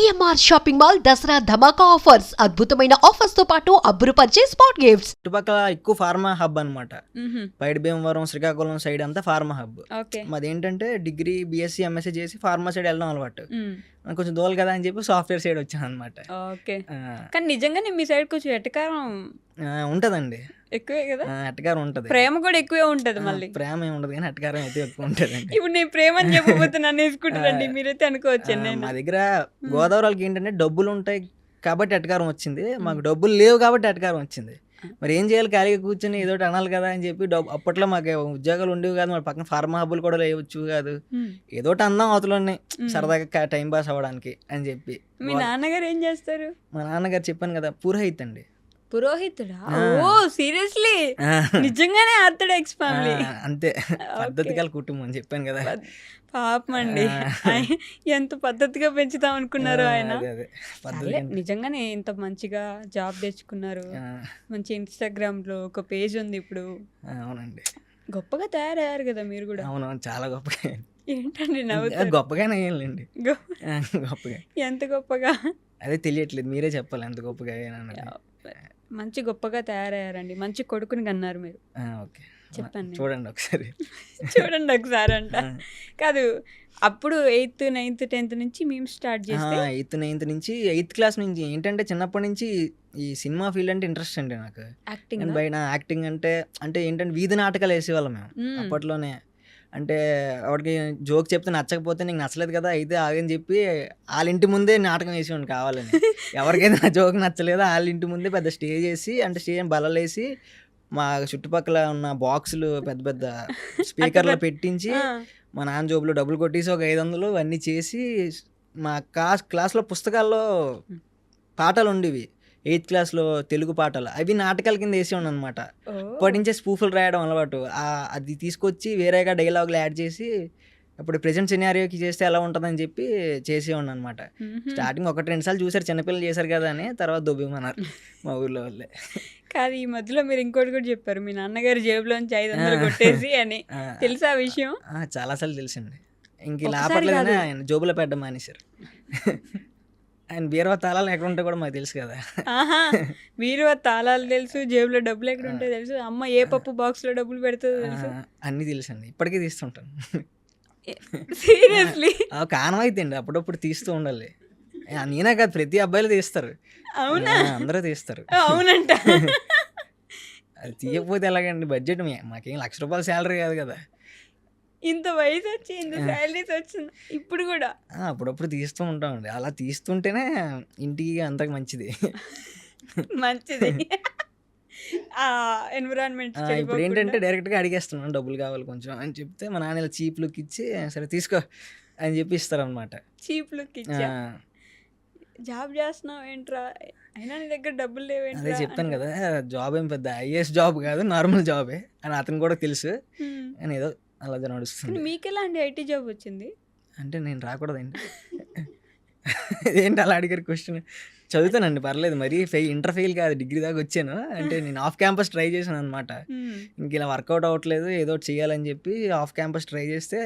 CMR shopping mall Dasara ధమాకా offers అద్భుతమైన offers తో పాటు అబ్బురుపరిచే స్పాట్ గిఫ్ట్స్. చుట్టుపక్కల ఎక్కువ ఫార్మా హబ్ అనమాట. మ్హూ. పైడి భీమవరం, శ్రీకాకుళం సైడ్ అంతా ఫార్మా హబ్. ఓకే. మాదేంటంటే డిగ్రీ, బీఎస్సీ, ఎంఎస్సీ చేసి ఫార్మా సైడ్ వెళ్ళడం అలవాటు. మ్. నాకు కొంచెం దూరం కదా అని చెప్పి సాఫ్ట్వేర్ సైడ్ వచ్చాను అనమాట. ఓకే. కానీ నిజంగానే మీ సైడ్ కొంచెం ఎటకారం ఉంటదండి, ఎక్కువే కదా, ఎట్టకారం ఉంటది. ప్రేమ కూడా ఎక్కువే ఉంటది. మళ్ళీ ప్రేమ ఏమి ఉండదు కానీ ఎట్టకారం అయితే ఎక్కువ ఉంటదండి. ఇప్పుడు నేను ప్రేమ అని చెప్పబోతే నన్ను వేసుకుంటారండి, మీరైతే అనుకోవచ్చు. నేను మా దగ్గర గోదావరి వాళ్ళకి ఏంటంటే డబ్బులు ఉంటాయి కాబట్టి ఎట్టకారం వచ్చింది, మాకు డబ్బులు లేవు కాబట్టి ఎట్టకారం వచ్చింది. మరి ఏం చేయాలి, ఖాళీగా కూర్చొని ఏదో అనాలి కదా అని చెప్పి అప్పట్లో మాకు ఉద్యోగాలు ఉండేవి కాదు, మన పక్కన ఫార్మా హబ్బులు కూడా లేవచ్చు కాదు, ఏదో అందాం అవతలని సరదాగా టైం పాస్ అవ్వడానికి అని చెప్పి. మీ నాన్నగారు ఏం చేస్తారు? మా నాన్నగారు చెప్పాను కదా, పురోహిత్ అండి. పురోహితుడా? ఓ సీరియస్లీ? నిజంగానే ఆర్థడాక్స్ ఫ్యామిలీ? అంతే, పద్ధతి గల కుటుంబం అని చెప్పాను కదా. పాపం అండి, ఎంత పద్ధతిగా పెంచుతాం అనుకున్నారు ఆయన. అదే సరే, నిజంగానే ఇంత మంచిగా జాబ్ తెచ్చుకున్నారు, మంచి ఇన్స్టాగ్రామ్ లో ఒక పేజ్ ఉంది ఇప్పుడు. అవునండి, గొప్పగా తయారయ్యారు కదా మీరు కూడా. అవునవును, చాలా గొప్పగా. ఏంటండి నవ్వుతారు? గొప్పగానే అయ్యాలండి, గొప్పగా. ఎంత గొప్పగా? అదే తెలియట్లేదు, మీరే చెప్పాలి ఎంత గొప్పగా అయ్యానన్నది. మంచి గొప్పగా తయారయ్యారండి, మంచి కొడుకుని కన్నారు మీరు. ఓకే, చెప్పండి, చూడండి ఒకసారి. చూడండి ఒకసారి అంట కాదు. అప్పుడు 8th, 9th, 10th నుంచి మేము స్టార్ట్ చేస్తే 8th, 9th నుంచి 8th క్లాస్ నుంచి ఏంటంటే చిన్నప్పటి నుంచి ఈ సినిమా ఫీల్డ్ అంటే ఇంట్రెస్ట్ అండి నాకు. యాక్టింగ్ బయట యాక్టింగ్ అంటే ఏంటంటే వీధి నాటకాలు వేసేవాళ్ళం మేము అప్పట్లోనే. అంటే వాడికి జోక్ చెప్తే నచ్చకపోతే నీకు నచ్చలేదు కదా అయితే ఆగని చెప్పి వాళ్ళ ఇంటి ముందే నాటకం వేసేవాడిని కావాలని. ఎవరికైతే నా జోక్ నచ్చలేదో వాళ్ళ ఇంటి ముందే పెద్ద స్టేజ్ వేసి, అంటే స్టేజ్ బలలేసి మా చుట్టుపక్కల ఉన్న బాక్సులు పెద్ద పెద్ద స్పీకర్లు పెట్టించి మా నాన్న జోబులో డబ్బులు కొట్టేసి ఒక 500 అన్నీ చేసి మా క్లాస్లో పుస్తకాల్లో పాటలు ఉండేవి. 8th క్లాస్లో తెలుగు పాటలు, అవి నాటకాల కింద వేసేవాడు అనమాట. అప్పటి నుంచే స్పూఫులు రాయడం అలవాటు. అది తీసుకొచ్చి వేరేగా డైలాగులు యాడ్ చేసి ఇప్పుడు ప్రెజెంట్ సినారియోకి చేస్తే ఎలా ఉంటుందని చెప్పి చేసేవాడిని అనమాట. స్టార్టింగ్ 1-2 సార్లు చూసారు, చిన్నపిల్లలు చేశారు కదా అని, తర్వాత దొబ్బేమన్నారు మా ఊర్లో వాళ్ళే. కాదు, ఈ మధ్యలో మీరు ఇంకోటి కూడా చెప్పారు, మీ నాన్నగారి జేబులోంచి 500 కొట్టేసి అని. తెలుసా ఆ విషయం? చాలాసార్లు తెలుసండి. ఇంక ఇలా ఆపట్లేదని ఆయన జోబులో పెట్టడం మానేశారు. ఆయన బీరువా తాళాలు ఎక్కడ ఉంటే కూడా మాకు తెలుసు కదా. బీరువా తాళాలు తెలుసు, జేబులో డబ్బులు ఎక్కడ ఉంటే తెలుసు, అమ్మ ఏ పప్పు బాక్స్ లో డబ్బులు పెడుతుందో తెలుసు, అన్నీ తెలుసు అండి. ఇప్పటికీ తీస్తుంటాను. సీరియస్లీ? కానమైతే అండి, అప్పుడప్పుడు తీస్తూ ఉండాలి. నేనే కాదు, ప్రతి అబ్బాయిలు తీస్తారు. అవునా? అందరూ తీస్తారు. అవునంట. అది తీయకపోతే ఎలాగండి, బడ్జెట్ మాకేం ₹1,00,000 శాలరీ కాదు కదా. ఇంత వయసు వచ్చి ఇంత శాలరీస్ వచ్చింది ఇప్పుడు కూడా? అప్పుడప్పుడు తీస్తూ ఉంటామండి. అలా తీస్తుంటేనే ఇంటికి అంతకు మంచిది. మంచిది. ఎన్విరాన్మెంట్ ఇప్పుడు ఏంటంటే డైరెక్ట్గా అడిగేస్తున్నాను, డబ్బులు కావాలి కొంచెం అని చెప్తే మా నాన్న ఇలా చీప్ లుక్ ఇచ్చి సరే తీసుకో అని చెప్పి ఇస్తారనమాట. చీప్ లుక్ ఇచ్చా? జాబ్ చేస్తున్నావు ఏంట్రా, అయినా నీ దగ్గర డబ్బులు లేవేంటి? అదే చెప్పాను కదా, జాబ్ ఏం పెద్ద ఐఏఎస్ జాబ్ కాదు, నార్మల్ జాబే అని అతను కూడా తెలుసు. అని ఏదో అలా నడుస్తుంది. మీకు ఎలా అండి ఐటీ జాబ్ వచ్చింది? అంటే నేను రాకూడదండి. ఏంటి అలా అడిగారు క్వశ్చన్? చదువుతానండి, పర్లేదు. మరి ఇంటర్ ఫెయిల్ కాదు, డిగ్రీ దాకా వచ్చాను. అంటే నేను ఆఫ్ క్యాంపస్ ట్రై చేశాను అనమాట. ఇంక ఇలా వర్కౌట్ అవ్వట్లేదు, ఏదో చేయాలని చెప్పి ఆఫ్ క్యాంపస్ ట్రై చేస్తే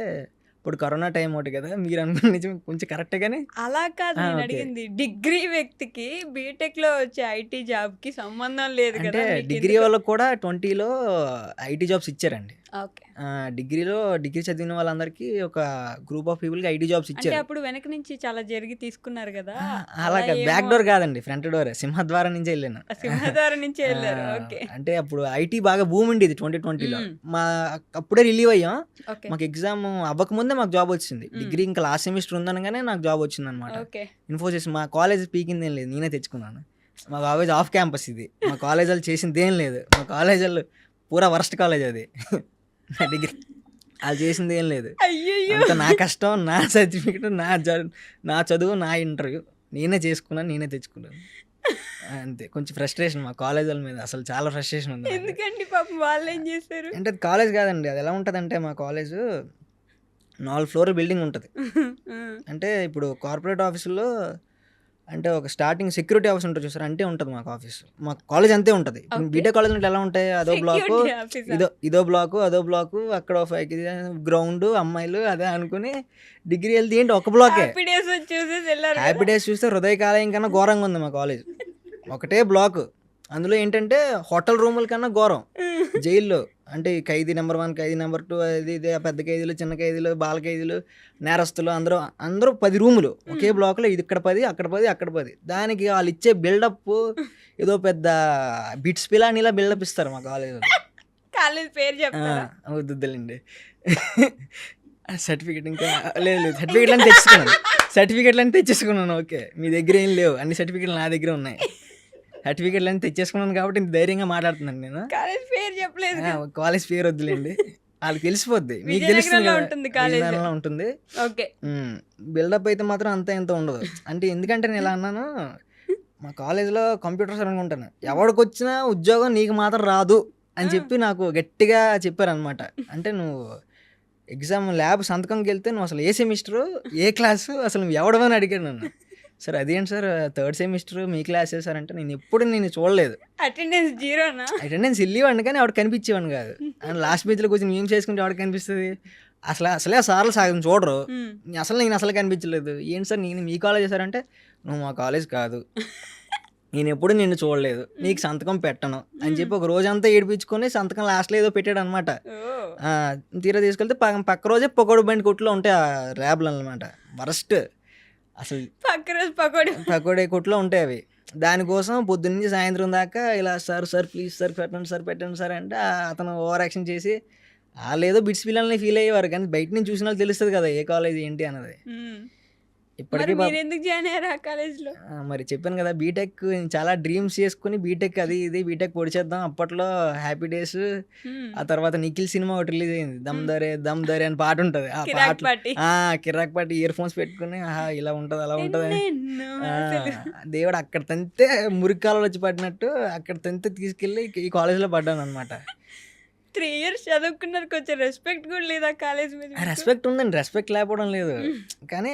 ఇప్పుడు కరోనా టైం ఒకటి కదా, మీరు అనుకున్న నిజం కొంచెం కరెక్ట్ గానే. అలా కాదు నేను అడిగింది, డిగ్రీ వ్యక్తికి బీటెక్ లో వచ్చే ఐటీ జాబ్ కి సంబంధం లేదు కదా. డిగ్రీ వాళ్ళకి కూడా 20లో ఐటీ జాబ్స్ ఇచ్చారండి. ఓకే. డిగ్రీ చదివిన వాళ్ళందరికీ ఒక గ్రూప్ ఆఫ్ పీపుల్కి ఐటీ జాబ్స్ ఇచ్చారు. అప్పుడు వెనక నుంచి చాలా జరిగి తీసుకున్నారు కదా. అలాగే బ్యాక్ డోర్ కాదండి, ఫ్రంట్ డోరే, సింహద్వారం నుంచి వెళ్ళాను. సింహద్వారం నుంచి వెళ్ళారు. ఓకే. అంటే అప్పుడు ఐటీ బాగా భూమి ఉండేది 2020లో. మా అప్పుడే రిలీవ్ అయ్యాం. మాకు ఎగ్జామ్ అవ్వకముందే మాకు జాబ్ వచ్చింది. డిగ్రీ ఇంకా లాస్ట్ సెమిస్టర్ ఉందనగానే నాకు జాబ్ వచ్చింది అనమాట. ఇన్ఫోసిస్. మా కాలేజ్ పీకింది ఏం లేదు, నేనే తెచ్చుకున్నాను. మా కాలేజ్ ఆఫ్ క్యాంపస్ ఇది. మా కాలేజ్ వాళ్ళు చేసింది ఏం లేదు. మా కాలేజ్ వాళ్ళు పూరా వర్స్ట్ కాలేజ్ అది. డిగ్రీ వాళ్ళు చేసింది ఏం లేదు. అంత నా కష్టం, నా సర్టిఫికెట్, నా చదువు, నా ఇంటర్వ్యూ నేనే చేసుకున్నాను, నేనే తెచ్చుకున్నాను. అంతే. కొంచెం ఫ్రస్ట్రేషన్ మా కాలేజ్ వాళ్ళ మీద, అసలు చాలా ఫ్రస్ట్రేషన్ ఉంది. ఎందుకండి పాపం వాళ్ళు ఏం చేశారు? అంటే అది కాలేజ్ కాదండి, అది ఎలా ఉంటుందంటే మా కాలేజ్ 4 ఫ్లోర్ బిల్డింగ్ ఉంటుంది. అంటే ఇప్పుడు కార్పొరేట్ ఆఫీసుల్లో అంటే ఒక స్టార్టింగ్ సెక్యూరిటీ ఆఫీస్ ఉంటుంది చూసారు, అంటే ఉంటుంది మాకు ఆఫీస్. మా కాలేజ్ అంతే ఉంటుంది. Okay. బీటెక్ కాలేజ్ అంటే ఎలా ఉంటాయి, అదో బ్లాక్, Security officer. ఇదో బ్లాకు, అదో బ్లాకు, అక్కడ గ్రౌండ్, అమ్మాయిలు అదే అనుకుని డిగ్రీ వెళ్తే ఏంటి ఒక బ్లాకే. హ్యాపీ డేస్ వచ్చి చూసేసి వెళ్ళారు కదా. హ్యాపీ డేస్ చూస్తే హృదయకాలయం కన్నా ఘోరంగా ఉంది మా కాలేజ్. ఒకటే బ్లాక్, అందులో ఏంటంటే హోటల్ రూముల కన్నా ఘోరం. జైల్లో అంటే ఖైదీ నెంబర్ 1, ఖైదీ నెంబర్ 2, అది ఇది, పెద్ద ఖైదీలు, చిన్న ఖైదీలు, బాల ఖైదీలు, నేరస్తులు, అందరూ 10 రూములు ఒకే బ్లాక్లో. ఇది ఇక్కడ 10, అక్కడ 10, అక్కడ 10. దానికి వాళ్ళు ఇచ్చే బిల్డప్ ఏదో పెద్ద బిట్స్ పిలాని ఇలా బిల్డప్ ఇస్తారు మా కాలేజీలో. కాలేజ్ పేరు చెప్తారా? వద్దులేండి. సర్టిఫికేట్ ఇంకా లేదు, సర్టిఫికేట్లని తెచ్చేసుకున్నాను. ఓకే, మీ దగ్గర ఏం లేవు, అన్ని సర్టిఫికేట్లు నా దగ్గర ఉన్నాయి. సర్టిఫికేట్లని తెచ్చేసుకున్నాను కాబట్టి ఇంత ధైర్యంగా మాట్లాడుతున్నాను నేను. కాలేజ్ పేరు చెప్పలేదు కదా. కాలేజ్ పేరు వద్దులేండి, వాళ్ళకి తెలిసిపోద్ది, మీకు విజయనగరంలో తెలుస్తుంది ఉంటుంది కాలేజ్. విజయనగరంలో ఉంటుంది. ఓకే. బిల్డప్ అయితే మాత్రం అంత ఎంత ఉండదు. అంటే ఎందుకంటే నేను ఎలా అన్నాను, మా కాలేజ్లో కంప్యూటర్స్ అనుకుంటాను, ఎవరికి వచ్చినా ఉద్యోగం నీకు మాత్రం రాదు అని చెప్పి నాకు గట్టిగా చెప్పారనమాట. అంటే నువ్వు ఎగ్జామ్ ల్యాబ్ సంతకంకి వెళ్తే నువ్వు అసలు ఏ సెమిస్టరు, ఏ క్లాసు, అసలు నువ్వు ఎవడమని అడిగాడు నన్ను. సార్ అదేంటి సార్ 3rd సెమిస్టర్ మీ క్లాసే సార్ అంటే, నేను చూడలేదు. అటెండెన్స్ జీరోనా? అటెండెన్స్ వెళ్ళేవాడిని కానీ ఆవిడ కనిపించేవాడిని కాదు. అండ్ లాస్ట్ బెంచ్లో కూర్చొని మేము చేసుకుంటే ఆవిడ కనిపిస్తుంది. అసలే సార్లు సాగం చూడరు. నేను అసలు కనిపించలేదు. ఏంటి సార్ నేను మీ కాలేజ్ చేశారంటే, నువ్వు మా కాలేజ్ కాదు, నేను ఎప్పుడు నిన్ను చూడలేదు, నీకు సంతకం పెట్టను అని చెప్పి ఒక రోజంతా ఏడిపించుకొని సంతకం లాస్ట్లో ఏదో పెట్టాడు అనమాట. తీరా తీసుకెళ్తే పక్క రోజే పకోడీ బండి కొట్లో ఉంటాయి ఆ ల్యాబ్లు అనమాట. వరస్ట్ అసలు పకోడీ కొట్లో ఉంటాయి అవి. దానికోసం పొద్దున్నీ సాయంత్రం దాకా ఇలా సార్ ప్లీజ్ సార్ పెట్టండి సార్ అంటే అతను ఓవర్ యాక్షన్ చేసి వాళ్ళు ఏదో బిట్స్ పిల్లల్ని ఫీల్ అయ్యేవారు, కానీ బయట నుంచి చూసిన వాళ్ళు తెలుస్తుంది కదా ఏ కాలేజ్ ఏంటి అన్నది. ఇప్పటికీ ఎందుకు జాయిన్ అయ్యారు ఆ కాలేజ్లో? మరి చెప్పాను కదా, బీటెక్ చాలా డ్రీమ్స్ చేసుకుని బీటెక్ అది ఇది బీటెక్ పొడి చేద్దాం. అప్పట్లో హ్యాపీ డేస్, ఆ తర్వాత నిఖిల్ సినిమా ఒకటి రిలీజ్ అయింది, దమ్ దరే అని పాట ఉంటుంది. ఆ పాట కిరాక్ పాటి ఇయర్ ఫోన్స్ పెట్టుకుని ఇలా ఉంటుంది అలా ఉంటుంది. దేవుడు అక్కడ తంతే మురికాలలో వచ్చి పడినట్టు అక్కడ తంతే తీసుకెళ్ళి ఈ కాలేజ్లో పడ్డాను అనమాట. 3 years చదువుకున్నారు, కొంచెం రెస్పెక్ట్ కూడా లేదా కాలేజ్ మీద? రెస్పెక్ట్ ఉందండి, రెస్పెక్ట్ లేకపోవడం లేదు, కానీ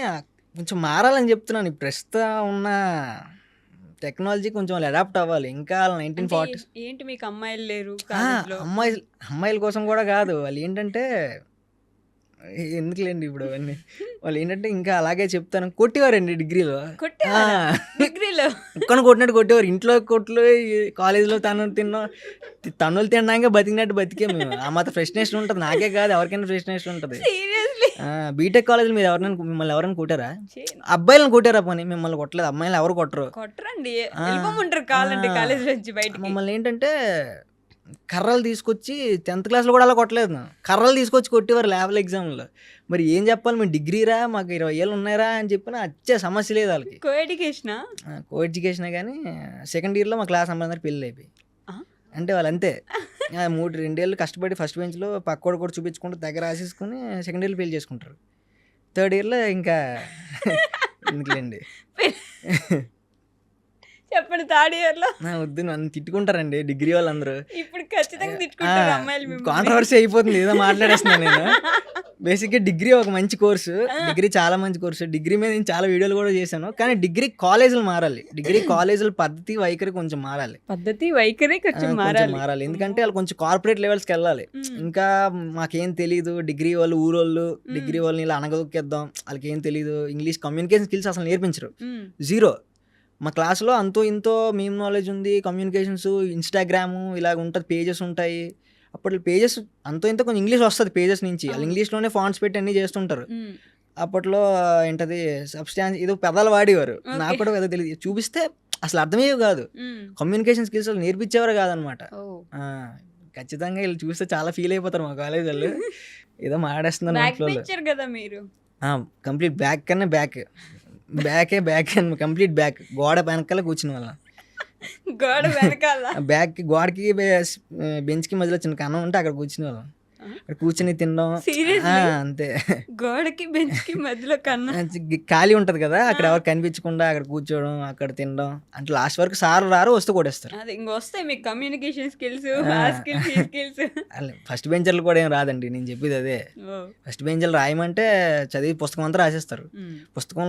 కొంచెం మారాలని చెప్తున్నాను. ప్రస్తుతం ఉన్న టెక్నాలజీ కొంచెం వాళ్ళు అడాప్ట్ అవ్వాలి. ఇంకా 1940s ఏంటి మీకు అమ్మాయిలు లేరు? అమ్మాయిల కోసం కూడా కాదు, వాళ్ళు ఏంటంటే ఎందుకులేండి ఇప్పుడు అవన్నీ. వాళ్ళు ఏంటంటే ఇంకా అలాగే చెప్తాను, కొట్టేవారండి డిగ్రీలో కొట్టినట్టు కొట్టేవారు. ఇంట్లో కొట్లు, కాలేజీలో తన్నులు తినడానికి బతికినట్టు బతికే మేము. ఆ మాత్రం ఫ్రెస్ట్రేషన్ ఉంటుంది, నాకే కాదు ఎవరికైనా ఫ్రెస్ట్రేషన్ ఉంటుంది. బీటెక్ కాలేజ్ మీరు మిమ్మల్ని ఎవరైనా కొట్టారా? అబ్బాయిలను కొట్టారా? పోనీ మిమ్మల్ని కొట్టలేదు, అమ్మాయిలు ఎవరు కొట్టరండి, కావాలంటే కాలేజ్ నుంచి బయట. మమ్మల్ని ఏంటంటే కర్రలు తీసుకొచ్చి 10th క్లాస్లో కూడా అలా కొట్టలేదు, కర్రలు తీసుకొచ్చి కొట్టేవారు ల్యాబ్ల ఎగ్జామ్లో. మరి ఏం చెప్పాలి, మేము డిగ్రీరా, మాకు 20 ఏళ్ళు ఉన్నారా అని చెప్పిన వచ్చే సమస్య లేదు వాళ్ళకి. కో ఎడ్యుకేషనే కానీ 2nd ఇయర్లో మా క్లాస్ అమ్మాయి పెళ్ళి అయిపోయి. అంటే వాళ్ళు అంతే 2 ఏళ్ళు కష్టపడి ఫస్ట్ బెంచ్లో పక్కోడు కూడా చూపించుకుంటూ దగ్గర రాసేసుకుని 2nd ఇయర్లో పెళ్లి చేసుకుంటారు. 3rd ఇయర్లో ఇంకా ఎందుకులేండి చెప్పండి. 3rd ఇయర్లో వద్దు, నన్ను తిట్టుకుంటారండి డిగ్రీ వాళ్ళందరూ. ఇప్పుడు ఖచ్చితంగా తిట్టుకుంటారు అమ్మాయిలు. కాంట్రవర్సీ అయిపోతుంది, ఏదో మాట్లాడేస్తున్నాను నేను. బేసిక్గా డిగ్రీ ఒక మంచి కోర్సు, డిగ్రీ చాలా మంచి కోర్సు. డిగ్రీ మీద నేను చాలా వీడియోలు కూడా చేశాను, కానీ డిగ్రీ కాలేజీలు మారాలి. డిగ్రీ కాలేజీల పద్ధతి వైఖరి కొంచెం మారాలి, మారాలి. ఎందుకంటే వాళ్ళు కొంచెం కార్పొరేట్ లెవెల్స్కి వెళ్ళాలి. ఇంకా మాకేం తెలీదు, డిగ్రీ వాళ్ళు ఊరోళ్ళు, డిగ్రీ వాళ్ళని ఇలా అనగదొక్కేద్దాం, వాళ్ళకి ఏం తెలీదు, ఇంగ్లీష్ కమ్యూనికేషన్ స్కిల్స్ అసలు నేర్పించరు, 0. మా క్లాస్లో అంతో ఇంతో మేము నాలెడ్జ్ ఉంది, కమ్యూనికేషన్స్, ఇన్స్టాగ్రాము ఇలాగ ఉంటుంది, పేజెస్ ఉంటాయి. అప్పట్లో పేజెస్ అంతో ఇంతో కొంచెం ఇంగ్లీష్ వస్తుంది పేజెస్ నుంచి, వాళ్ళు ఇంగ్లీష్లోనే ఫాంట్స్ పెట్టి అన్నీ చేస్తుంటారు. అప్పట్లో ఏంటది సబ్స్టాన్స్ ఏదో పెదాలు వాడేవారు, నాకు కూడా ఏదో తెలియదు, చూపిస్తే అసలు అర్థమయ్యేవి కాదు. కమ్యూనికేషన్ స్కిల్స్ వాళ్ళు నేర్పించేవారు కాదనమాట. ఖచ్చితంగా వీళ్ళు చూస్తే చాలా ఫీల్ అయిపోతారు మా కాలేజ్ వాళ్ళు, ఏదో మాట్లాడేస్తున్నారు. కంప్లీట్ బ్యాక్ కన్నా బ్యాక్ కంప్లీట్ బ్యాక్, గోడ వెనకాల కూర్చుని వాళ్ళ బ్యాక్ గోడకి బెంచ్కి మధ్యలో చిన్న కన్నం ఉంటే అక్కడ కూర్చుని వాళ్ళం. అక్కడ కూర్చొని తినడం అంతే. గోడకి బెంచ్కి మధ్యలో కన్నా ఖాళీ ఉంటది కదా, అక్కడ ఎవరు కనిపించకుండా అక్కడ కూర్చోవడం, అక్కడ తినడం. అంటే లాస్ట్ వరకు సార్లు రారు, వస్తే కొట్టేస్తారు. కమ్యూనికేషన్ స్కిల్స్, ఫస్ట్ బెంచర్లు కూడా ఏం రాదండి, నేను చెప్పేది అదే. ఫస్ట్ బెంచర్లు రాయమంటే చదివి పుస్తకం అంతా రాసేస్తారు. పుస్తకం